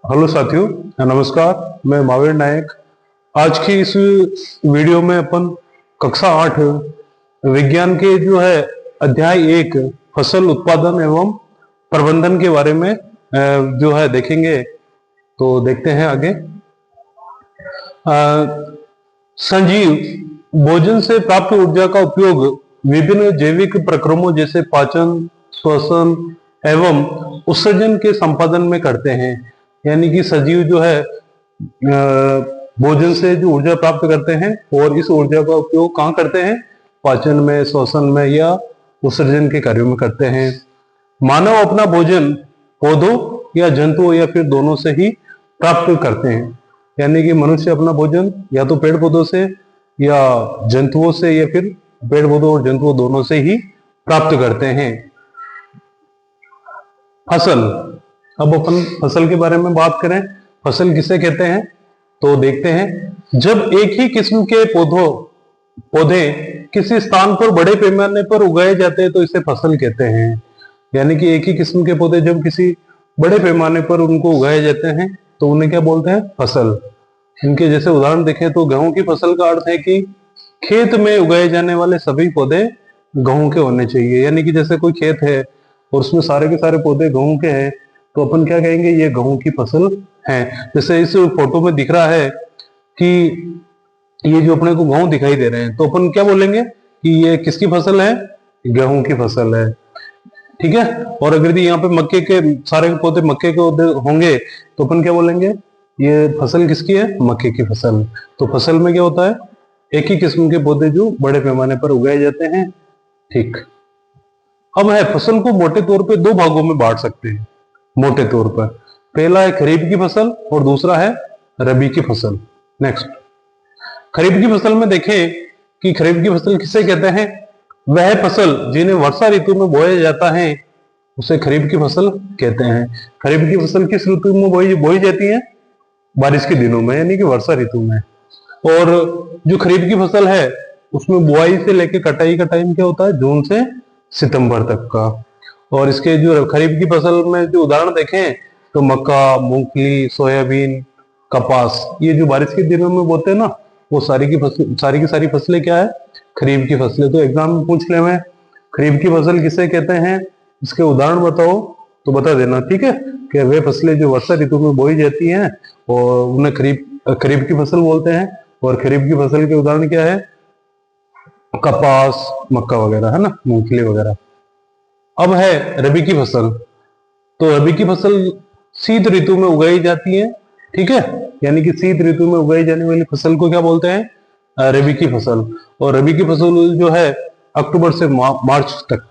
Hello साथियों, नमस्कार। मैं महावीर नायक। आज की इस वीडियो में अपन कक्षा 8 विज्ञान के जो है अध्याय 1 फसल उत्पादन एवं प्रबंधन के बारे में जो है देखेंगे। तो देखते हैं आगे। संजीव भोजन से प्राप्त ऊर्जा का उपयोग विभिन्न जैविक प्रक्रमों जैसे पाचन, श्वसन एवं उत्सर्जन के संपादन में करते हैं। यानी कि सजीव जो है भोजन से जो ऊर्जा प्राप्त करते हैं और इस ऊर्जा का उपयोग कहाँ करते हैं? पाचन में, श्वसन में या उत्सर्जन के कार्यों में करते हैं। मानव अपना भोजन पौधों या जंतुओं या फिर दोनों से ही प्राप्त करते हैं। यानी कि मनुष्य अपना भोजन या तो पेड़ पौधों से या जंतुओं से या फिर पेड़ पौधों और जंतुओं दोनों से ही प्राप्त करते हैं। फसल, अब अपन फसल के बारे में बात करें। फसल किसे कहते हैं तो देखते हैं। जब एक ही किस्म के पौधे किसी स्थान पर बड़े पैमाने पर उगाए जाते हैं तो इसे फसल कहते हैं। यानी कि एक ही किस्म के पौधे जब किसी बड़े पैमाने पर उनको उगाए जाते हैं तो उन्हें क्या बोलते हैं? फसल। इनके जैसे उदाहरण देखें तो गेहूं की फसल का अर्थ है कि खेत में उगाए जाने वाले सभी पौधे गेहूं के होने चाहिए। यानी कि जैसे कोई खेत है और उसमें सारे के सारे पौधे गेहूं के हैं तो अपन क्या कहेंगे? ये गेहूं की फसल है। जैसे इस फोटो में दिख रहा है कि ये जो अपने को गेहूं दिखाई दे रहे हैं तो अपन क्या बोलेंगे कि ये किसकी फसल है? गेहूं की फसल है। ठीक है। और अगर यदि यहाँ पे मक्के के सारे पौधे मक्के के होंगे तो अपन क्या बोलेंगे? ये फसल किसकी है? मक्के की फसल। तो फसल में क्या होता है? एक ही किस्म के पौधे जो बड़े पैमाने पर उगाए जाते हैं। ठीक। अब है फसल को मोटे तौर पे दो भागों में बांट सकते हैं। मोटे तौर पर पहला है खरीफ की फसल और दूसरा है रबी की फसल। नेक्स्ट, खरीफ की फसल में देखें कि खरीफ की फसल किसे कहते हैं? वह फसल जिन्हें वर्षा ऋतु में बोया जाता है उसे खरीफ की फसल कहते हैं। खरीफ की फसल किस ऋतु में बोई जाती है? बारिश के दिनों में, यानी कि वर्षा ऋतु में। और जो खरीफ की फसल है उसमें बुआई से लेकर कटाई का टाइम क्या होता है? जून से सितंबर तक का। और इसके जो खरीफ की फसल में जो उदाहरण देखें तो मक्का, मूंगफली, सोयाबीन, कपास, ये जो बारिश के दिनों में बोते हैं ना, वो सारी की सारी फसलें क्या है? खरीफ की फसलें। तो एग्जाम में पूछ ले में खरीफ की फसल किसे कहते हैं, इसके उदाहरण बताओ तो बता देना। ठीक है, कि वे फसलें जो वर्षा ऋतु में बोई जाती हैं और उन्हें खरीफ की फसल बोलते हैं। और खरीफ की फसल के उदाहरण क्या है? कपास, मक्का वगैरह, है ना, मूंगफली वगैरह। अब है रबी की फसल। तो रबी की फसल शीत ऋतु में उगाई जाती है। ठीक है, यानी कि शीत ऋतु में उगाई जाने वाली फसल को क्या बोलते हैं? रबी की फसल। और रबी की फसल जो है अक्टूबर से मार्च तक,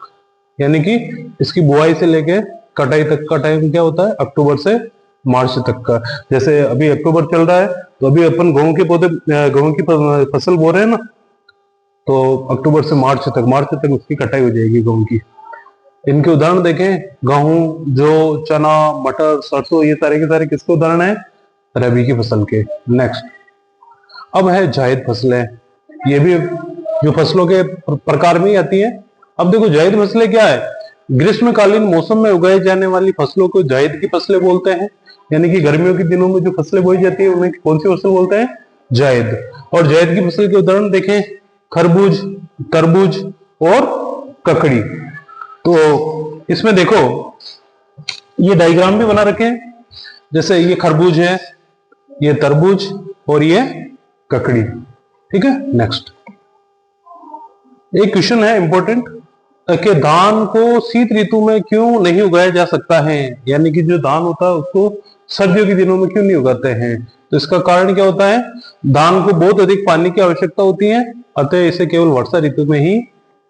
यानी कि इसकी बुआई से लेके कटाई तक का टाइम क्या होता है? अक्टूबर से मार्च तक का। जैसे अभी अक्टूबर चल रहा है तो अभी अपन गेहूं की फसल बो रहे हैं ना, तो अक्टूबर से मार्च तक उसकी कटाई हो जाएगी गेहूं की। इनके उदाहरण देखें, गेहूं, जौ, चना, मटर, सरसों, ये सारे के सारे किसके उदाहरण है? रबी की फसल के। नेक्स्ट, अब है जायद फसलें। ये भी जो फसलों के प्रकार में ही आती है। अब देखो जायद फसलें क्या है? ग्रीष्मकालीन मौसम में उगाई जाने वाली फसलों को जायद की फसलें बोलते हैं। यानी कि गर्मियों के दिनों में जो फसलें बोई जाती है उन्हें कौन सी फसल बोलते हैं? जायद। और जायद की फसल के उदाहरण देखें, खरबूज, तरबूज और ककड़ी। तो इसमें देखो ये डायग्राम भी बना रखे हैं। जैसे ये खरबूज है, ये तरबूज और ये ककड़ी। ठीक है। नेक्स्ट, एक क्वेश्चन है इंपॉर्टेंट कि धान को शीत ऋतु में क्यों नहीं उगाया जा सकता है? यानी कि जो धान होता है उसको सर्दियों के दिनों में क्यों नहीं उगाते हैं? तो इसका कारण क्या होता है? धान को बहुत अधिक पानी की आवश्यकता होती है, अतः इसे केवल वर्षा ऋतु में ही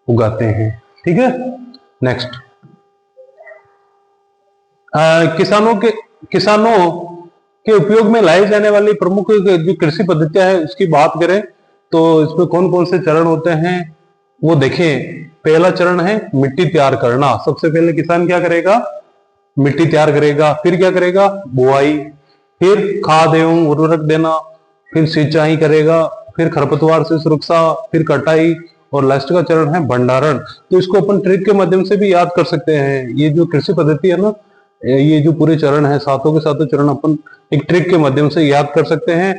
उगाते हैं। ठीक है। नेक्स्ट, किसानों के उपयोग में लाई जाने वाली प्रमुख जो कृषि पद्धतियां है उसकी बात करें तो इसमें कौन कौन से चरण होते हैं वो देखें। पहला चरण है मिट्टी तैयार करना। सबसे पहले किसान क्या करेगा? मिट्टी तैयार करेगा। फिर क्या करेगा? बुआई, फिर खाद एवं उर्वरक देना, फिर सिंचाई करेगा, फिर खरपतवार से सुरक्षा, फिर कटाई और लास्ट का चरण है भंडारण। तो इसको अपन ट्रिक के माध्यम से भी याद कर सकते हैं। ये जो कृषि पद्धति है ना, ये जो पूरे चरण है, सातों के सातों चरण अपन एक ट्रिक के माध्यम से याद कर सकते हैं।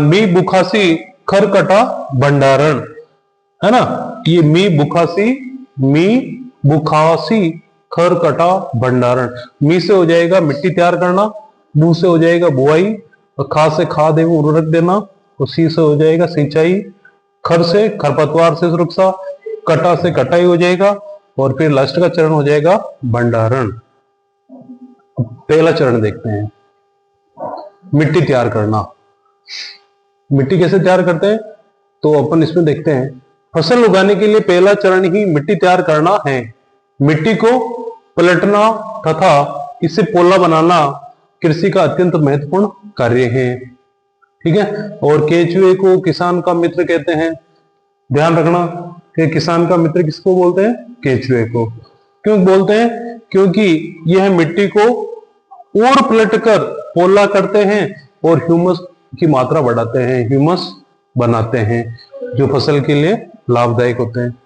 मी बुखासी खरकटा भंडारण, है ना। ये मी बुखासी खरकटा भंडारण। मी से हो जाएगा मिट्टी तैयार करना, बू से हो जाएगा बुआई, और खा से खाद एवं उर्वरक देना, और सी से हो जाएगा सिंचाई, खर से खरपतवार से सुरक्षा, कटा से कटाई हो जाएगा, और फिर लास्ट का चरण हो जाएगा भंडारण। पहला चरण देखते हैं, मिट्टी तैयार करना। मिट्टी कैसे तैयार करते हैं तो अपन इसमें देखते हैं। फसल उगाने के लिए पहला चरण ही मिट्टी तैयार करना है। मिट्टी को पलटना तथा इसे पोला बनाना कृषि का अत्यंत महत्वपूर्ण कार्य है। ठीक है। और केचुए को किसान का मित्र कहते हैं। ध्यान रखना कि किसान का मित्र किसको बोलते हैं? केचुए को। क्यों बोलते हैं? क्योंकि यह मिट्टी को और पलटकर पोला करते हैं और ह्यूमस की मात्रा बढ़ाते हैं, ह्यूमस बनाते हैं, जो फसल के लिए लाभदायक होते हैं।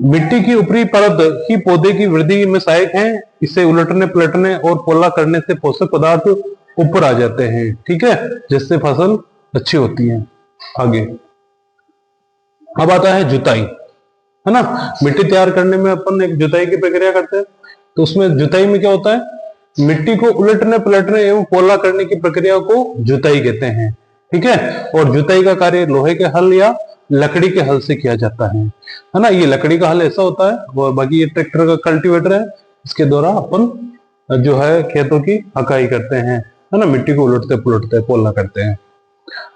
मिट्टी की ऊपरी परत ही पौधे की वृद्धि में सहायक है। इसे उलटने पलटने और पोला करने से पोषक पदार्थ ऊपर आ जाते हैं। ठीक है, जिससे फसल अच्छी होती है। आगे अब आता है जुताई, है ना। मिट्टी तैयार करने में अपन एक जुताई की प्रक्रिया करते हैं। तो उसमें जुताई में क्या होता है? मिट्टी को उलटने पलटने एवं पोला करने की प्रक्रिया को जुताई कहते हैं। ठीक है। और जुताई का कार्य लोहे के हल या लकड़ी के हल से किया जाता है ना। ये लकड़ी का हल ऐसा होता है, और बाकी ये ट्रैक्टर का कल्टीवेटर है। इसके द्वारा अपन जो है खेतों की हकाई करते हैं, है ना। मिट्टी को उलटते पुलटते पोला करते हैं।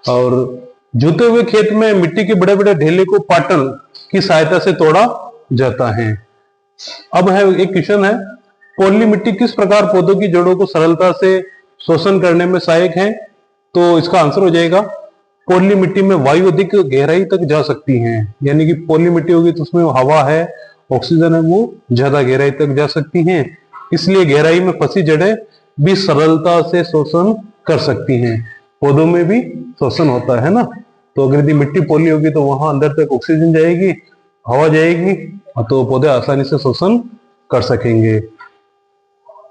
और जुते हुए खेत में मिट्टी के बड़े बड़े ढेले को पाटल की सहायता से तोड़ा जाता है। अब है एक क्वेश्चन है, पोली मिट्टी किस प्रकार पौधों की जड़ों को सरलता से शोषण करने में सहायक है? तो इसका आंसर हो जाएगा, पोली मिट्टी में वायु अधिक गहराई तक जा सकती है। यानी कि पोली मिट्टी होगी तो उसमें हवा है, ऑक्सीजन है, वो ज्यादा गहराई तक जा सकती हैं। इसलिए गहराई में फंसी जड़ें भी सरलता से शोषण कर सकती हैं। पौधों में भी शोषण होता है ना। तो अगर यदि मिट्टी पोली होगी तो वहां अंदर तक ऑक्सीजन जाएगी, हवा जाएगी, तो पौधे आसानी से शोषण कर सकेंगे।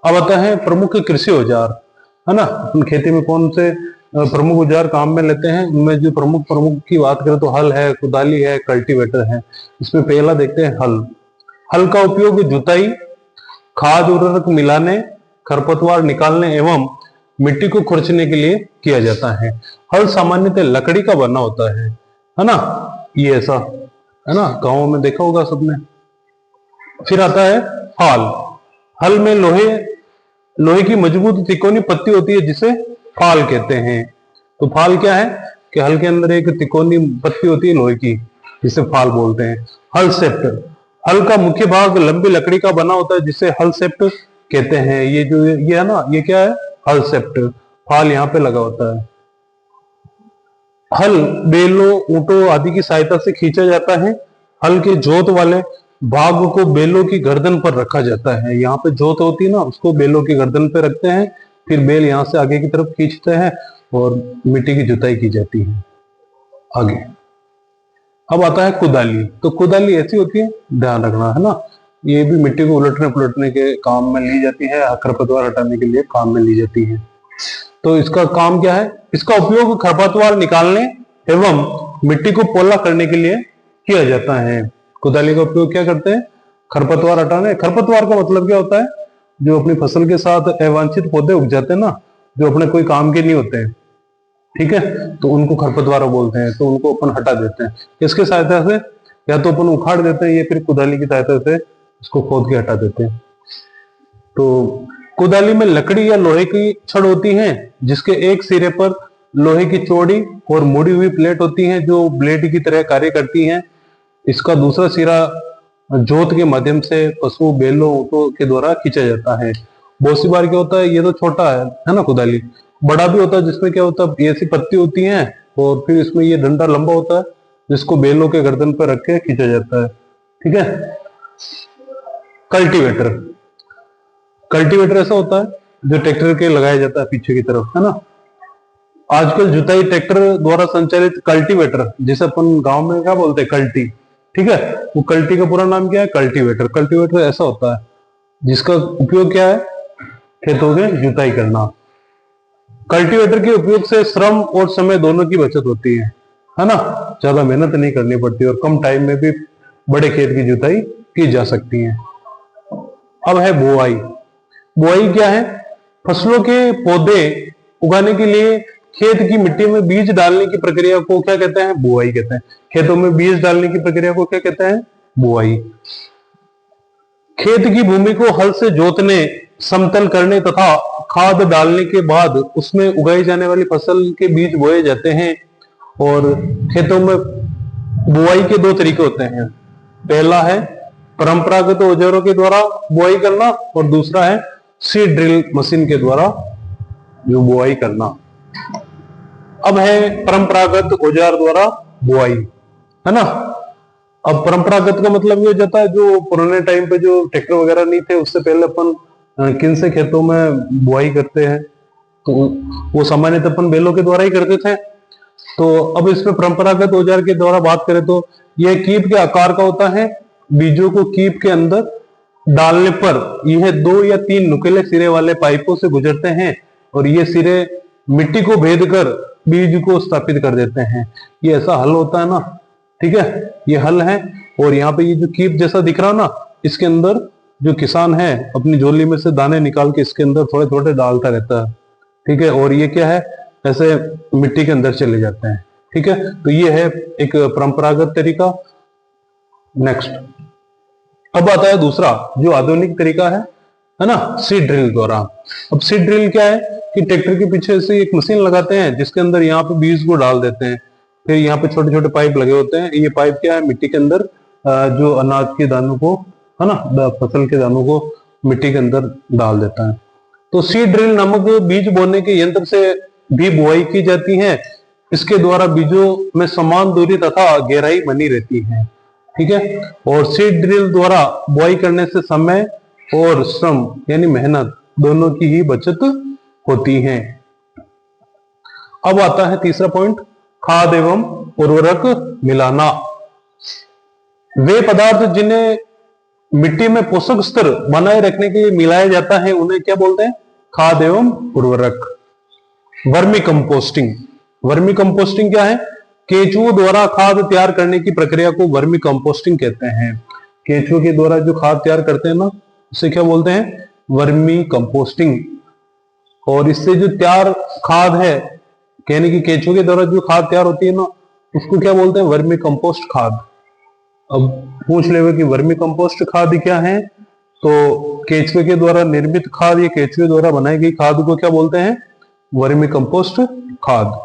अब आता है प्रमुख कृषि औजार, है ना। अपन खेती में कौन से प्रमुख औजार काम में लेते हैं? उनमें जो प्रमुख की बात करें तो हल है, कुदाली है, कल्टीवेटर है। इसमें पहला देखते हैं हल। हल का उपयोग जुताई, खाद उर्वरक मिलाने, खरपतवार निकालने एवं मिट्टी को खुरचने के लिए किया जाता है। हल सामान्यतः लकड़ी का बना होता है ना। ये ऐसा है ना, गांवों में देखा होगा सबने। फिर आता है फाल। हल में लोहे की मजबूत तिकोनी पत्ती होती है जिसे फाल कहते हैं। तो फाल क्या है कि हल के अंदर एक तिकोनी पत्ती होती है लोहे की, जिसे फाल बोलते हैं। हल सेप्ट। हल का मुख्य भाग लंबी लकड़ी का बना होता है जिसे हल सेप्ट कहते हैं। ये जो ये है ना, ये क्या है? हल सेप्ट। फाल यहाँ पे लगा होता है। हल बैलों, ऊंटों आदि की सहायता से खींचा जाता है। हल के जोत वाले भाग को बैलों की गर्दन पर रखा जाता है। यहाँ पे जोत होती है ना, उसको बैलों की गर्दन पे रखते हैं, फिर बैल यहाँ से आगे की तरफ खींचते हैं और मिट्टी की जुताई की जाती है। आगे अब आता है कुदाली। तो कुदाली ऐसी होती है, ध्यान रखना, है ना। ये भी मिट्टी को उलटने पुलटने के काम में ली जाती है, खरपतवार हटाने के लिए काम में ली जाती है। तो इसका काम क्या है? इसका उपयोग खरपतवार निकालने एवं मिट्टी को पोला करने के लिए किया जाता है। कुदाली का उपयोग क्या करते हैं? खरपतवार हटाने। खरपतवार का मतलब क्या होता है? जो अपनी फसल के साथ अवांछित पौधे उग जाते हैं ना, जो अपने कोई काम के नहीं होते हैं, ठीक है, तो उनको खरपतवार बोलते हैं। तो उनको अपन हटा देते हैं। इसके सहायता से या तो अपन उखाड़ देते हैं या फिर कुदाली की सहायता से उसको खोद के हटा देते हैं। तो कुदाली में लकड़ी या लोहे की छड़ होती है, जिसके एक सिरे पर लोहे की चौड़ी और मुड़ी हुई प्लेट होती है जो ब्लेड की तरह कार्य करती है। इसका दूसरा सिरा जोत के माध्यम से पशु, बैलों, ऊंटों के द्वारा खींचा जाता है। बहुत सी बार क्या होता है, ये तो छोटा है ना कुदाली, बड़ा भी होता है जिसमें क्या होता है, ऐसी पत्ती होती है और फिर इसमें ये डंडा लंबा होता है जिसको बैलों के गर्दन पर रख के खींचा जाता है। ठीक है। कल्टीवेटर। कल्टीवेटर ऐसा होता है जो ट्रैक्टर के लगाया जाता है पीछे की तरफ, है ना। आजकल जुताई ट्रैक्टर द्वारा संचालित कल्टीवेटर, जिसे अपन गांव में क्या बोलते हैं, कल्टी, ठीक है। वो कल्टी का पूरा नाम क्या है? कल्टीवेटर। कल्टीवेटर ऐसा होता है जिसका उपयोग क्या है? खेतों की जुताई करना। कल्टीवेटर के उपयोग से श्रम और समय दोनों की बचत होती है ना। ज्यादा मेहनत नहीं करनी पड़ती और कम टाइम में भी बड़े खेत की जुताई की जा सकती है। अब है बुआई। बुआई क्या है? फसलों के पौधे उगाने के लिए खेत की मिट्टी में बीज डालने की प्रक्रिया को क्या कहते हैं? बुआई कहते हैं। खेतों में बीज डालने की प्रक्रिया को क्या कहते हैं? बुआई। खेत की भूमि को हल से जोतने, समतल करने तथा खाद डालने के बाद उसमें उगाई जाने वाली फसल के बीज बोए जाते हैं। और खेतों में बुआई के दो तरीके होते हैं। पहला है परंपरागत औजारों के द्वारा बुआई करना और दूसरा है सीड ड्रिल मशीन के द्वारा जो बुआई करना। अब है परंपरागत औजार द्वारा बुआई, है ना। अब परंपरागत का मतलब ये हो जाता है जो पुराने टाइम पे जो ट्रैक्टर वगैरह नहीं थे उससे पहले अपन किन से खेतों में बुआई करते हैं, तो वो सामान्यतः अपन बैलों के द्वारा ही करते थे। तो अब इसमें परंपरागत औजार के द्वारा बात करें तो यह कीप के आकार का होता है। बीजों को कीप के अंदर डालने पर यह 2 या 3 नुकीले सिरे वाले पाइपों से गुजरते हैं और ये सिरे मिट्टी को भेद कर बीज को स्थापित कर देते हैं। ये ऐसा हल होता है ना, ठीक है। ये हल है और यहाँ पे ये जो कीप जैसा दिख रहा ना, इसके अंदर जो किसान है अपनी झोली में से दाने निकाल के इसके अंदर थोड़े थोड़े डालता रहता है, ठीक है। और ये क्या है? ऐसे मिट्टी के अंदर चले जाते हैं, ठीक है। तो ये है एक परंपरागत तरीका। नेक्स्ट अब आता है दूसरा जो आधुनिक तरीका है ना, सीड ड्रिल द्वारा। अब सीड ड्रिल क्या है कि ट्रैक्टर के पीछे से एक मशीन लगाते हैं जिसके अंदर यहाँ पे बीज को डाल देते हैं। फिर यहाँ पे छोटे छोटे पाइप लगे होते हैं। ये पाइप क्या है? मिट्टी के अंदर जो अनाज के दानों को, है ना, फसल के दानों को मिट्टी के अंदर डाल देता है। तो सीड ड्रिल नामक बीज बोने के यंत्र से भी बुआई की जाती है। इसके द्वारा बीजों में समान दूरी तथा गहराई बनी रहती है, ठीक है। और सीड ड्रिल द्वारा बुआई करने से समय और श्रम यानी मेहनत दोनों की ही बचत होती है। अब आता है तीसरा पॉइंट, खाद एवं उर्वरक मिलाना। वे पदार्थ जिन्हें मिट्टी में पोषक स्तर बनाए रखने के लिए मिलाया जाता है उन्हें क्या बोलते हैं? खाद एवं उर्वरक। Vermi composting. वर्मी कंपोस्टिंग क्या है? केंचुओं द्वारा खाद तैयार करने की प्रक्रिया को वर्मी कंपोस्टिंग कहते हैं। केंचुओं के द्वारा जो खाद तैयार करते हैं ना, उसे क्या बोलते हैं? Vermi composting. और इससे जो तैयार खाद है, यानी कि केंचुओं के द्वारा जो खाद तैयार होती है ना, उसको क्या बोलते हैं? वर्मी कंपोस्ट खाद। अब पूछ लेवे कि वर्मी कंपोस्ट खाद क्या है, तो केंचुए के द्वारा निर्मित खाद या केंचुए द्वारा बनाई गई खाद को क्या बोलते हैं? वर्मी कंपोस्ट खाद।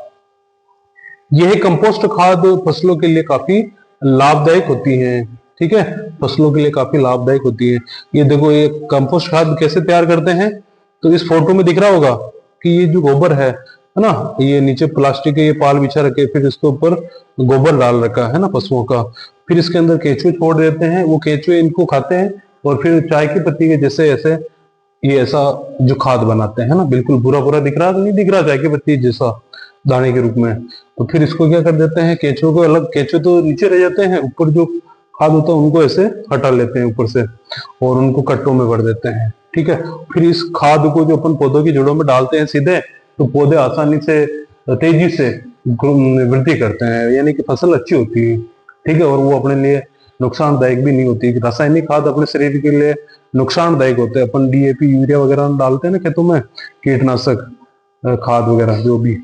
यह कंपोस्ट खाद फसलों के लिए काफी लाभदायक होती है, ठीक है। फसलों के लिए काफी लाभदायक होती है। ये देखो, ये कंपोस्ट खाद कैसे तैयार करते हैं, तो इस फोटो में दिख रहा होगा कि ये जो गोबर है ना, ये नीचे प्लास्टिक के ये पाल बिछा रखे, फिर इसके ऊपर गोबर डाल रखा है ना पशुओं का। फिर इसके अंदर केंचुए छोड़ देते हैं, वो केंचुए इनको खाते हैं और फिर चाय की पत्ती के जैसे ऐसे ये ऐसा जो खाद बनाते हैं ना, बिल्कुल पूरा पूरा दिख रहा नहीं दिख रहा, चाय की पत्ती जैसा दाने के रूप में। तो फिर इसको क्या कर देते हैं, केंचुओं को अलग, केंचुए तो नीचे रह जाते हैं, ऊपर जो खाद होता है उनको ऐसे हटा लेते हैं ऊपर से और उनको कट्टों में भर देते हैं, ठीक है। फिर इस खाद को जो अपन पौधों की जड़ों में डालते हैं सीधे, तो पौधे आसानी से तेजी से वृद्धि करते हैं, यानी कि फसल अच्छी होती है, ठीक है। और वो अपने लिए नुकसानदायक भी नहीं होती। रासायनिक खाद अपने शरीर के लिए नुकसानदायक होते हैं। अपन डीएपी यूरिया वगैरह डालते हैं ना खेतों में, कीटनाशक खाद वगैरह जो भी,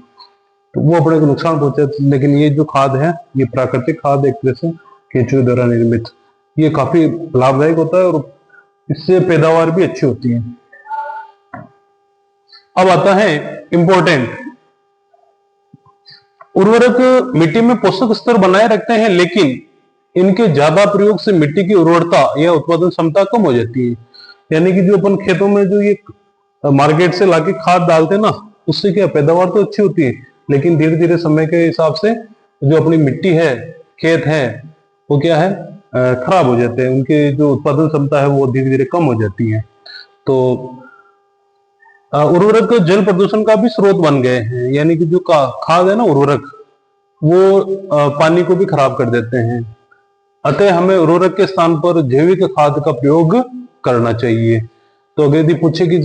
तो वो अपने को नुकसान पहुंचाते हैं। लेकिन ये जो खाद है, ये प्राकृतिक खाद एक तरह से केंचुए द्वारा निर्मित, ये काफी लाभदायक होता है और इससे पैदावार भी अच्छी होती है। अब आता है इंपॉर्टेंट, उर्वरक मिट्टी में पोषक स्तर बनाए रखते हैं, लेकिन इनके ज्यादा प्रयोग से मिट्टी की उर्वरता या उत्पादन क्षमता कम हो जाती है। यानी कि जो अपन खेतों में जो ये मार्केट से लाके खाद डालते हैं ना, उससे क्या पैदावार तो अच्छी होती है, लेकिन धीरे धीरे समय के हिसाब से जो अपनी मिट्टी है, खेत है, वो क्या है, खराब हो जाते हैं। उनकी जो उत्पादन क्षमता है वो धीरे धीरे कम हो जाती है। तो उर्वरक जल प्रदूषण का भी स्रोत बन गए हैं। यानी कि जो खाद है ना, उर्वरक, वो पानी को भी खराब कर देते हैं। अतः हमें उर्वरक के स्थान पर जैविक खाद का प्रयोग करना चाहिए। तो अगर यदि पूछे कि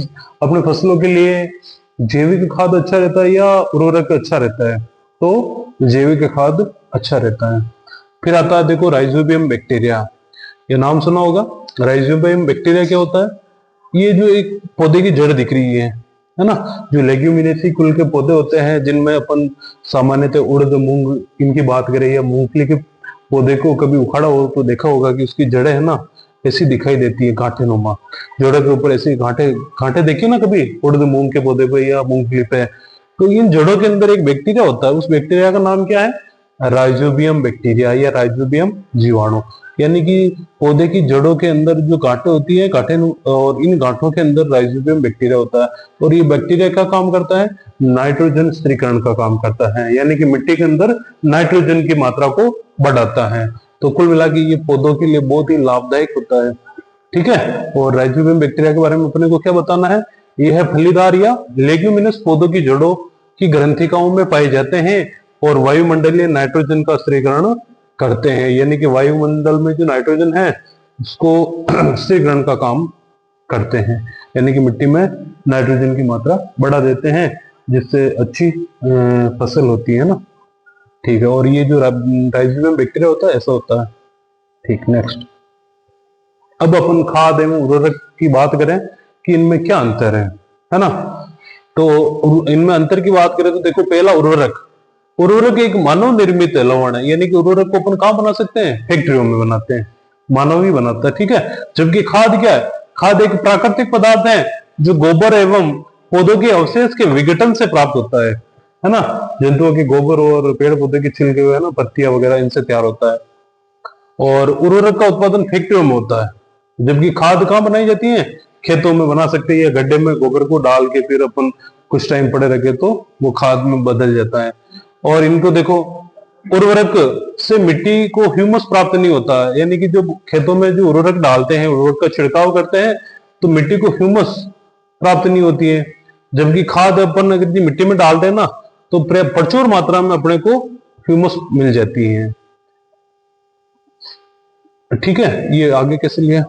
अपने फसलों के लिए जैविक खाद अच्छा रहता है या उर्वरक अच्छा रहता है, तो जैविक खाद अच्छा रहता है। फिर आता है देखो राइजोबियम बैक्टीरिया, ये नाम सुना होगा। राइजोबियम बैक्टीरिया क्या होता है? ये जो एक पौधे की जड़ दिख रही है ना, जो लेग्यूमिनेसी कुल के पौधे होते हैं जिनमें अपन सामान्यतः उड़द मूंग इनकी बात करें या मूंगफली के पौधे को कभी उखाड़ा हो तो देखा होगा कि उसकी जड़ें है ना ऐसी दिखाई देती है, गांठे नुमा जड़ों के ऊपर ऐसी गांठे गांठे देखिए ना कभी उड़द मूंग के पौधे पे या मूंगफली पे। तो इन जड़ों के अंदर एक बैक्टीरिया होता है, उस बैक्टीरिया का नाम क्या है? राइजोबियम बैक्टीरिया या राइजोबियम जीवाणु। यानी कि पौधे की जड़ों के अंदर जो गांठें होती है गांठें, और इन गांठों के अंदर राइजोबियम बैक्टीरिया होता है। और ये बैक्टीरिया का काम करता है? नाइट्रोजन स्थिरीकरण का काम करता है, यानी कि मिट्टी के अंदर नाइट्रोजन की मात्रा को बढ़ाता है। तो कुल मिला के ये पौधों के लिए बहुत ही लाभदायक होता है। ठीक है। और राइजोबियम बैक्टीरिया के बारे में अपने को क्या बताना है? यह फलीदार या लेग्यूमिनस पौधों की जड़ों की ग्रंथिकाओं में पाए जाते हैं और वायुमंडलीय नाइट्रोजन का स्थिरीकरण करते हैं। यानी कि वायुमंडल में जो नाइट्रोजन है उसको स्थिरीकरण का काम करते हैं, यानी कि मिट्टी में नाइट्रोजन की मात्रा बढ़ा देते हैं जिससे अच्छी फसल होती है ना। ठीक है। और ये जो राइजोबियम बैक्टीरिया होता है ऐसा होता है। ठीक, नेक्स्ट। अब अपन खाद एवं उर्वरक की बात करें कि इनमें क्या अंतर है ना। तो इनमें अंतर की बात करें तो देखो, पहला उर्वरक। उर्वरक एक मानव निर्मित लवण है, यानी कि उर्वरक को अपन कहां बना सकते हैं? फैक्ट्रियों में बनाते हैं, मानव ही बनाता है। ठीक है। जबकि खाद क्या है? खाद एक प्राकृतिक पदार्थ है जो गोबर एवं पौधों के अवशेष के विघटन से प्राप्त होता है ना। जंतुओं के गोबर और पेड़ पौधे के छिलके हुए ना पत्तियां वगैरह इनसे तैयार होता है। और उर्वरक का उत्पादन फैक्ट्रियों में होता है, जबकि खाद कहाँ बनाई जाती है? खेतों में बना सकते हैं, या गड्ढे में गोबर को डाल के फिर अपन कुछ टाइम पड़े रखे तो वो खाद में बदल जाता है। और इनको देखो, उर्वरक से मिट्टी को ह्यूमस प्राप्त नहीं होता है, यानी कि जो खेतों में जो उर्वरक डालते हैं, उर्वरक का छिड़काव करते हैं तो मिट्टी को ह्यूमस प्राप्त नहीं होती है। जबकि खाद अपन अगर मिट्टी में डालते हैं ना तो प्रचुर मात्रा में अपने को ह्यूमस मिल जाती है। ठीक है। ये आगे कैसे लिया?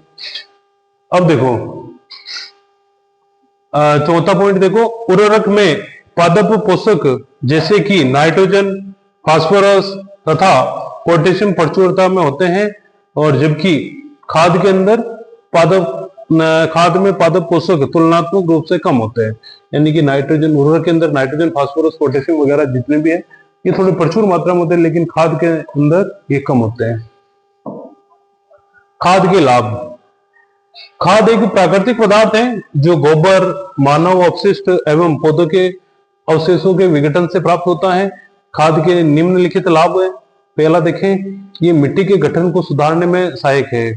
अब देखो चौथा पॉइंट देखो, उर्वरक में पादप पोषक जैसे कि नाइट्रोजन, फास्फोरस तथा पोटेशियम प्रचुरता में होते हैं। और जबकि खाद के अंदर खाद में पादप पोषक तुलनात्मक रूप से कम होते हैं, यानी कि नाइट्रोजन, उर्वरक के अंदर नाइट्रोजन, फास्फोरस, पोटेशियम वगैरह जितने भी है ये थोड़े प्रचुर मात्रा में होते हैं, लेकिन खाद के अंदर ये कम होते हैं। खाद के लाभ। खाद एक प्राकृतिक पदार्थ है जो गोबर, मानव अपशिष्ट एवं पौधों के अवशेषों के विघटन से प्राप्त होता है। खाद के निम्नलिखित लाभ है। पहला देखें, ये मिट्टी के गठन को सुधारने में सहायक है।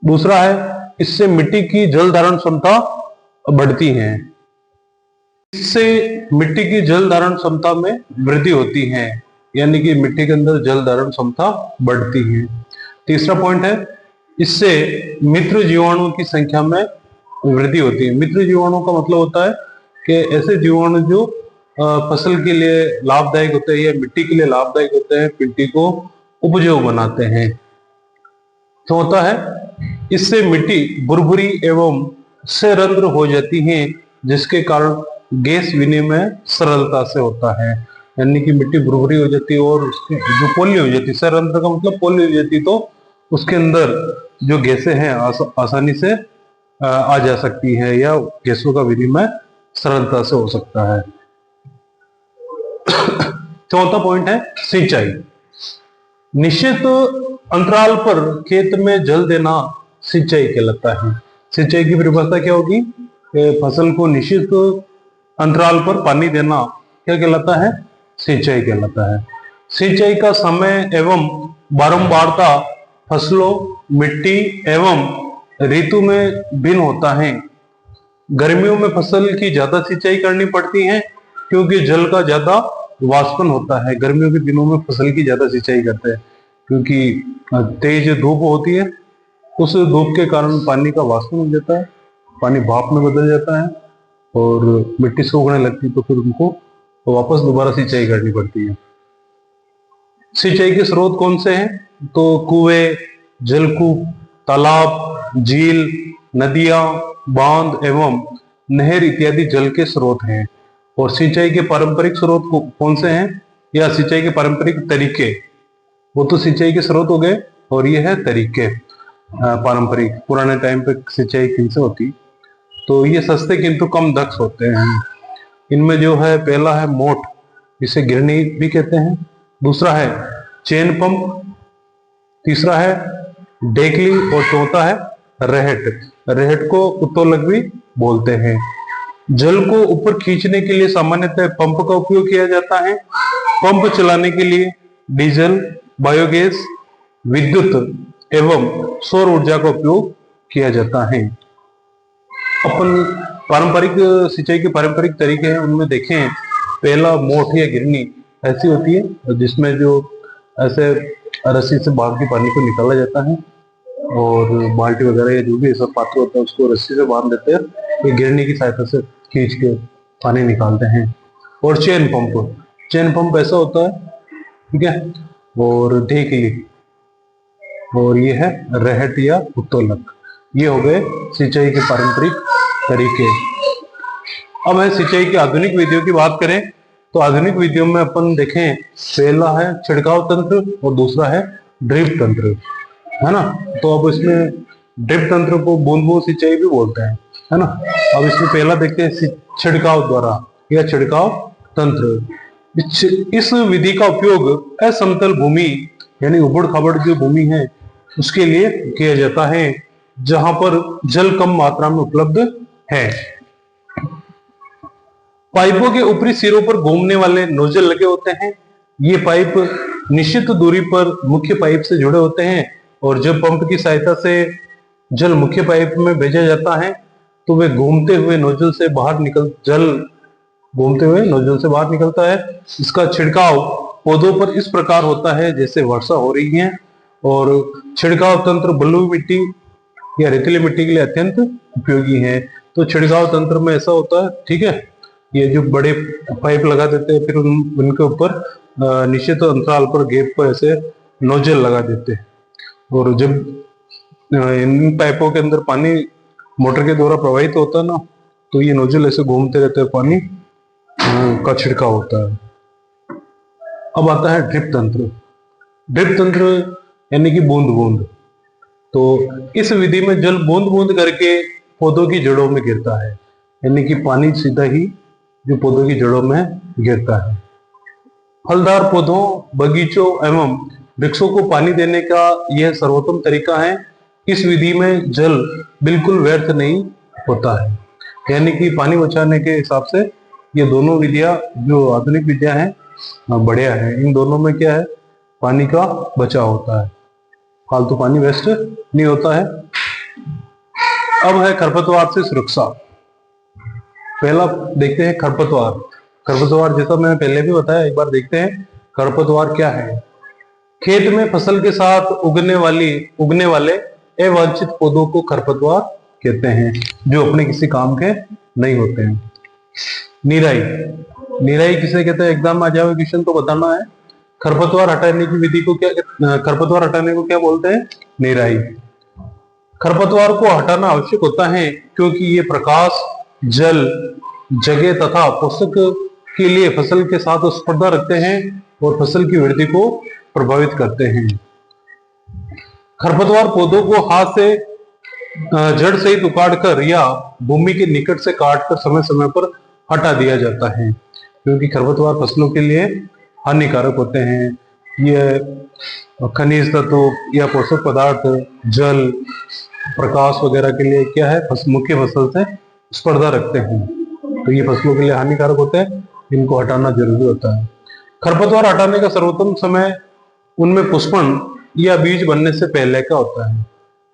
दूसरा है, इससे मिट्टी की जल धारण क्षमता बढ़ती है। इससे मिट्टी की जल धारण क्षमता में वृद्धि होती है, यानी कि मिट्टी के अंदर जल धारण क्षमता बढ़ती है। तीसरा पॉइंट है, इससे मित्र जीवाणुओं की संख्या में वृद्धि होती है। मित्र जीवाणु का मतलब होता है कि ऐसे जीवाणु जो फसल के लिए लाभदायक होते हैं या मिट्टी के लिए लाभदायक होते हैं, मिट्टी को उपजाऊ बनाते हैं। चौथा है, इससे मिट्टी भुरभुरी एवं सरंध्र हो जाती है, जिसके कारण गैस विनिमय सरलता से होता है। यानी कि मिट्टी भुरभुरी हो जाती है और उसकी जो पोली हो जाती है, सरंध्र का मतलब पोली हो जाती, तो उसके अंदर जो गैसें हैं आसानी से आ जा सकती है या गैसों का विनिमय सरलता से हो सकता है। चौथा पॉइंट है सिंचाई। निश्चित अंतराल पर खेत में जल देना सिंचाई कहलाता है। सिंचाई की परिभाषा क्या होगी? फसल को निश्चित अंतराल पर पानी देना क्या कहलाता है? सिंचाई कहलाता है। सिंचाई का समय एवं बारंबारता फसलों, मिट्टी एवं ऋतु में भिन्न होता है। गर्मियों में फसल की ज्यादा सिंचाई करनी पड़ती है क्योंकि जल का ज्यादा वाष्पन होता है। गर्मियों के दिनों में फसल की ज्यादा सिंचाई करते हैं क्योंकि तेज धूप होती है, उस धूप के कारण पानी का वाष्पन हो जाता है, पानी भाप में बदल जाता है और मिट्टी सूखने लगती है, तो फिर उनको वापस दोबारा सिंचाई करनी पड़ती है। सिंचाई के स्रोत कौन से हैं? तो कुएं, जलकूप, तालाब, झील, नदियां, बांध एवं नहर इत्यादि जल के स्रोत हैं। और सिंचाई के पारंपरिक स्रोत कौन से हैं, या सिंचाई के पारंपरिक तरीके? वो तो सिंचाई के स्रोत हो गए, और ये है तरीके पारंपरिक। पुराने टाइम पे सिंचाई किनसे होती? तो ये सस्ते किंतु कम दक्ष होते हैं। इनमें जो है पहला है मोट, इसे गिरनी भी कहते हैं। दूसरा है चेन पंप, तीसरा है डेकली, और चौथा है रहट। रहट को उत्तोलक भी बोलते हैं। जल को ऊपर खींचने के लिए सामान्यतः पंप का उपयोग किया जाता है। पंप चलाने के लिए डीजल, बायोगैस, विद्युत एवं सौर ऊर्जा का उपयोग किया जाता है। अपन पारंपरिक सिंचाई के पारंपरिक तरीके हैं, उनमें देखें, पहला मोट या गिरनी ऐसी होती है जिसमें जो ऐसे रस्सी से बांध के पानी को निकाला जाता है, और बाल्टी वगैरह या जो भी ऐसा पात्र होता है उसको रस्सी से बांध देते हैं, ये गिरनी की सहायता से खींच के पानी निकालते हैं। और चेन पंप ऐसा होता है, ठीक है। और ढेकली, और ये है रहट या उत्तोलक। ये हो गए सिंचाई के पारंपरिक तरीके। अब है सिंचाई की आधुनिक विधियों की बात करें, तो आधुनिक विधियों में अपन देखें, पहला है छिड़काव तंत्र और दूसरा है ड्रिप तंत्र, है ना। तो अब इसमें ड्रिप तंत्र को बूंद बूंद सिंचाई भी बोलते हैं, है ना। अब इसमें पहला देखते हैं छिड़काव द्वारा या छिड़काव तंत्र। इस विधि का उपयोग असमतल भूमि यानी उबड़ खाबड़ जो भूमि है उसके लिए किया जाता है, जहां पर जल कम मात्रा में उपलब्ध है। पाइपों के ऊपरी सिरों पर घूमने वाले नोजल लगे होते हैं। ये पाइप निश्चित दूरी पर मुख्य पाइप से जुड़े होते हैं, और जब पंप की सहायता से जल मुख्य पाइप में भेजा जाता है तो वे घूमते हुए नोजल से बाहर निकलता है। इसका छिड़काव पौधों पर इस प्रकार होता है जैसे वर्षा हो रही है। और छिड़काव तंत्र बलुई मिट्टी या रेतीली मिट्टी के लिए अत्यंत उपयोगी है। तो छिड़काव तंत्र में ऐसा होता है, ठीक है, ये जो बड़े पाइप लगा देते हैं, फिर उनके ऊपर निश्चित अंतराल पर गैप पर ऐसे नोजल लगा देते हैं, और जब इन पाइपों के अंदर पानी मोटर के द्वारा प्रवाहित होता है ना, तो ये नोजल ऐसे घूमते रहते हैं, पानी का छिड़काव होता है। अब आता है ड्रिप तंत्र यानी कि बूंद बूंद। तो इस विधि में जल बूंद बूंद करके पौधों की जड़ों में गिरता है, यानी कि पानी सीधा ही जो पौधों की जड़ों में गिरता है। फलदार पौधों, बगीचों एवं वृक्षों को पानी देने का यह सर्वोत्तम तरीका है। इस विधि में जल बिल्कुल व्यर्थ नहीं होता है, यानी कि पानी बचाने के हिसाब से ये दोनों विधियां जो आधुनिक विधियां हैं बढ़िया है। इन दोनों में क्या है, पानी का बचाव होता है, फालतू पानी वेस्ट नहीं होता है। अब है खरपतवार से सुरक्षा। पहला देखते हैं खरपतवार जैसा मैंने पहले भी बताया, एक बार देखते हैं खरपतवार क्या है। खेत में फसल के साथ उगने वाले अवांछित पौधों को खरपतवार कहते हैं, जो अपने किसी काम के नहीं होते हैं। निराई किसे कहते हैं, एग्जाम में आ जाओ क्वेश्चन तो बताना है। खरपतवार हटाने की विधि को खरपतवार हटाने को क्या बोलते हैं, निराई। खरपतवार को हटाना आवश्यक होता है क्योंकि ये प्रकाश, जल, जगह तथा पोषक के लिए फसल के साथ स्पर्धा रखते हैं और फसल की वृद्धि को प्रभावित करते हैं। खरपतवार पौधों को हाथ से जड़ सहित उखाड़कर या भूमि के निकट से काटकर समय समय पर हटा दिया जाता है, क्योंकि खरपतवार फसलों के लिए हानिकारक होते हैं। ये खनिज तत्व या पोषक पदार्थ, जल, प्रकाश वगैरह के लिए क्या है, मुख्य फसल से स्पर्धा रखते हैं, तो ये फसलों के लिए हानिकारक होते हैं, इनको हटाना जरूरी होता है। खरपतवार हटाने का सर्वोत्तम समय उनमें पुष्पन या बीज बनने से पहले का होता है,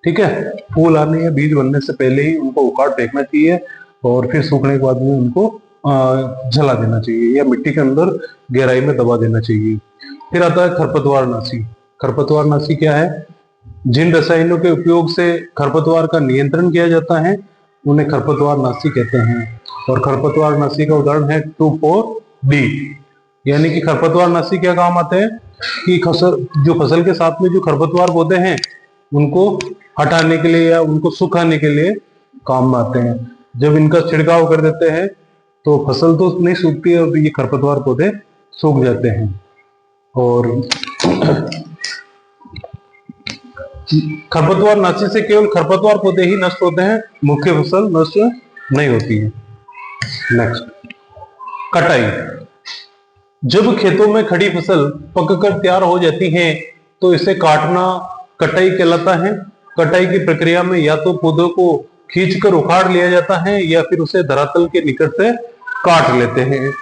ठीक है। फूल आने या बीज बनने से पहले ही उनको उखाड़ फेंकना चाहिए, और फिर सूखने के बाद में उनको जला देना चाहिए या मिट्टी के अंदर गहराई में दबा देना चाहिए। फिर आता है खरपतवार नाशी क्या है, जिन रसायनों के उपयोग से खरपतवार का नियंत्रण किया जाता है उन्हें खरपतवार नाशी कहते हैं। और खरपतवार नाशी का उदाहरण है 2,4-D, यानी कि खरपतवार नाशी क्या काम आते हैं, कि जो फसल के साथ में जो खरपतवार पौधे हैं उनको हटाने के लिए या उनको सुखाने के लिए काम में आते हैं। जब इनका छिड़काव कर देते हैं तो फसल तो नहीं सूखती है और ये खरपतवार पौधे सूख जाते हैं। और खरपतवार नाशी से केवल खरपतवार पौधे ही नष्ट होते हैं, मुख्य फसल नष्ट नहीं होती है। नेक्स्ट, कटाई। जब खेतों में खड़ी फसल पककर तैयार हो जाती है तो इसे काटना कटाई कहलाता है। कटाई की प्रक्रिया में या तो पौधों को खींचकर उखाड़ लिया जाता है या फिर उसे धरातल के निकट से काट लेते हैं।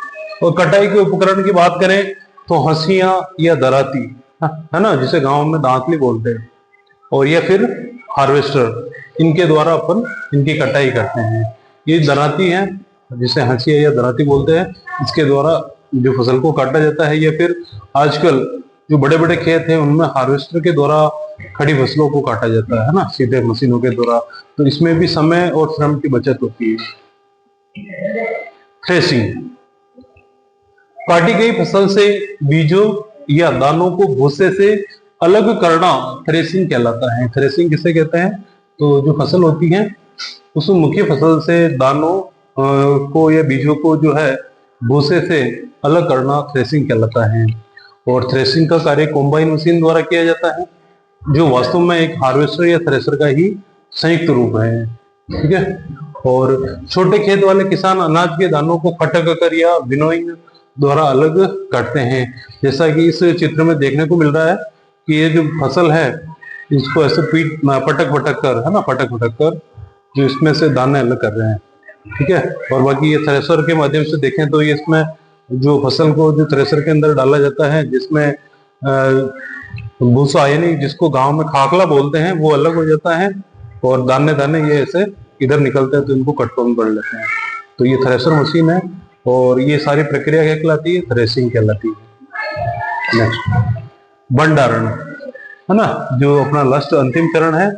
और कटाई के उपकरण की बात करें तो हंसिया या दराती, है ना, जिसे गांव में दांतली बोलते हैं, और या फिर हार्वेस्टर, इनके द्वारा अपन इनकी कटाई करते हैं। ये दराती है जिसे हंसिया या दराती बोलते हैं, इसके द्वारा जो फसल को काटा जाता है। या फिर आजकल जो बड़े बड़े खेत हैं उनमें हार्वेस्टर के द्वारा खड़ी फसलों को काटा जाता है ना, सीधे मशीनों के द्वारा। तो इसमें भी समय और श्रम की बचत होती है। थ्रेसिंग, काटी गई फसल से बीजों या दानों को भूसे से अलग करना थ्रेसिंग कहलाता है। थ्रेसिंग किसे कहते हैं? तो जो फसल होती है उस मुख्य फसल से दानों को या बीजों को जो है भूसे से अलग करना थ्रेसिंग कहलाता है। और थ्रेसिंग का कार्य कॉम्बाइन मशीन द्वारा किया जाता है, जो वास्तव में एक हार्वेस्टर या थ्रेसर का ही संयुक्त रूप है। ठीक है। और छोटे खेत वाले किसान अनाज के दानों को फटक कर या विनोइंग द्वारा अलग करते हैं। जैसा कि इस चित्र में देखने को मिल रहा है कि ये जो फसल है इसको ऐसे पटक पटक कर, है ना, पटक पटक कर जो इसमें से दाने अलग कर रहे हैं। ठीक है। और बाकी ये थ्रेसर के माध्यम से देखें तो ये इसमें जो फसल को जो थ्रेसर के अंदर डाला जाता है जिसमें भूसा यानी जिसको गांव में खाकला बोलते हैं वो अलग हो जाता है और दाने दाने ये ऐसे इधर निकलते हैं तो इनको कटों में कर लेते हैं। तो ये थ्रेसर मशीन है और ये सारी प्रक्रिया क्या कहलाती है? थ्रेसिंग कहलाती है। नेक्स्ट, भंडारण, है ना, जो अपना लास्ट अंतिम चरण है।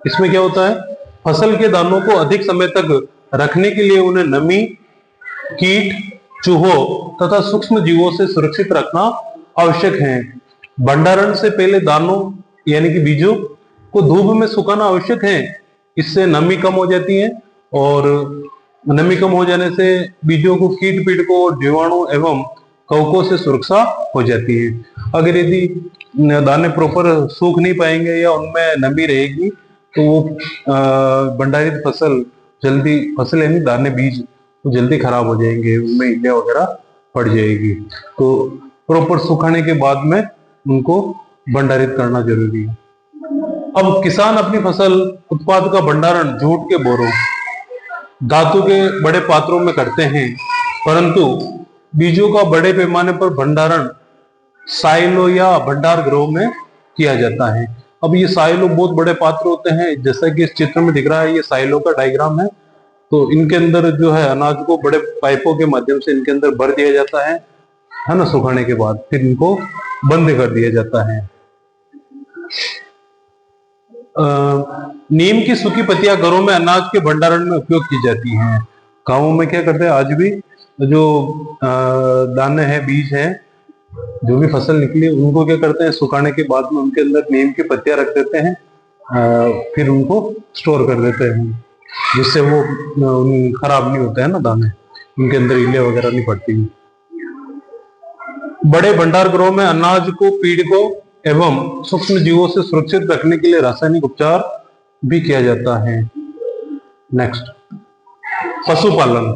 इसमें क्या होता है? फसल के दानों को अधिक समय तक रखने के लिए उन्हें नमी, कीट, चूहों तथा सूक्ष्म जीवों से सुरक्षित रखना आवश्यक है। भंडारण से पहले दानों यानी कि बीजों को धूप में सुखाना आवश्यक है। इससे नमी कम हो जाती है और नमी कम हो जाने से बीजों को कीट पीड़कों और जीवाणु एवं कवकों से सुरक्षा हो जाती है। अगर यदि दाने प्रॉपर सूख नहीं पाएंगे या उनमें नमी रहेगी तो वो भंडारित फसल यानी दाने बीज तो जल्दी खराब हो जाएंगे, उनमें इल्लियां वगैरह पड़ जाएगी। तो प्रॉपर सुखाने के बाद में उनको भंडारित करना जरूरी है। अब किसान अपनी फसल उत्पाद का भंडारण जूट के बोरों, धातु के बड़े पात्रों में करते हैं, परंतु बीजों का बड़े पैमाने पर भंडारण साइलो या भंडार गृह में किया जाता है। अब ये साइलो बहुत बड़े पात्र होते हैं, जैसा कि इस चित्र में दिख रहा है, ये साइलो का डायग्राम है। तो इनके अंदर जो है अनाज को बड़े पाइपों के माध्यम से इनके अंदर भर दिया जाता है ना, सुखाने के बाद फिर इनको बंद कर दिया जाता है। नीम की सूखी पत्तियां घरों में अनाज के भंडारण में उपयोग की जाती हैं। गांवों में क्या करते हैं आज भी, जो दाने हैं, बीज हैं, जो भी फसल निकली उनको क्या करते हैं, सुखाने के बाद में उनके अंदर नीम की पत्तियां रख देते हैं, फिर उनको स्टोर कर देते हैं, जिससे वो खराब नहीं होते हैं ना दाने, उनके अंदर इल्लियां वगैरह नहीं पड़ती। बड़े भंडार गृहों में अनाज को पीड़कों एवं सूक्ष्म जीवों से सुरक्षित रखने के लिए रासायनिक उपचार भी किया जाता है। नेक्स्ट, पशुपालन।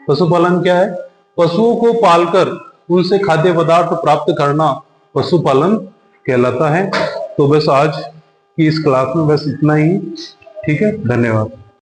पशुपालन क्या है? पशुओं को पालकर उनसे खाद्य पदार्थ प्राप्त करना पशुपालन कहलाता है। तो बस आज की इस क्लास में बस इतना ही। ठीक है, धन्यवाद।